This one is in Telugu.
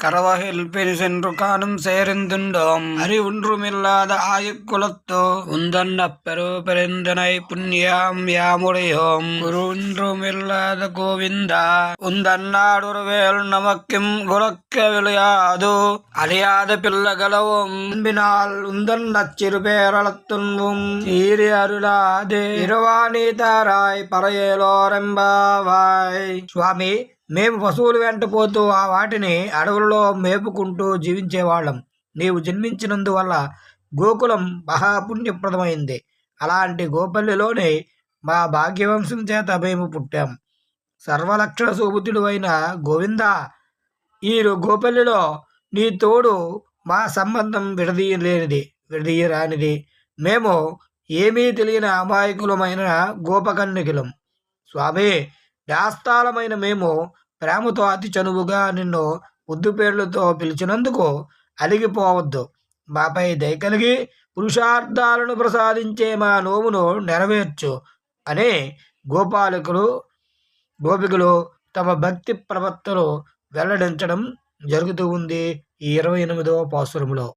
கரவகில் பெரிசென்று காணும் சேர்ந்துண்டோம் அறிவுன்றுமில்லாத ஆயுக்குலத்தோ உந்தன் அப்பெரு பெருந்தனை புண்ணியாம் யாமுடையோம் குருன்றுமில்லாத கோவிந்தா உந்தன் நாடுருவேல் நமக்கும் குலக்க விளையாதோ அழியாத பிள்ளைகளவும் அன்பினால் உந்தன் நச்சிறு பேரளத்துன்பும் ஈரி அருளாதே இருவாணி தாராய் పరయేలోరెంబావాయ్. స్వామి, మేము పశువులు వెంట పోతూ ఆ వాటిని అడవులలో మేపుకుంటూ జీవించేవాళ్ళం. నీవు జన్మించినందువల్ల గోకులం మహాపుణ్యప్రదమైంది. అలాంటి గోపల్లిలోనే మా భాగ్యవంశం చేత మేము పుట్టాం. సర్వలక్షణ శోభితుడు అయిన గోవిందా, ఈ గోపల్లిలో నీ తోడు మా సంబంధం విడదీయరానిది. మేము ఏమీ తెలియని అమాయకులమైన గోపకన్యకులం. స్వామి, దాస్తాలమైన మేము ప్రేమతో అతి చనువుగా నిన్ను ముద్దు పేర్లతో పిలిచినందుకు అలిగిపోవద్దు. మాపై దయ కలిగి పురుషార్థాలను ప్రసాదించే మా నోమును నెరవేర్చు అని గోపికలు తమ భక్తి ప్రవర్తనలు వెల్లడించడం జరుగుతూ ఉంది ఈ 28వ పాసురములో.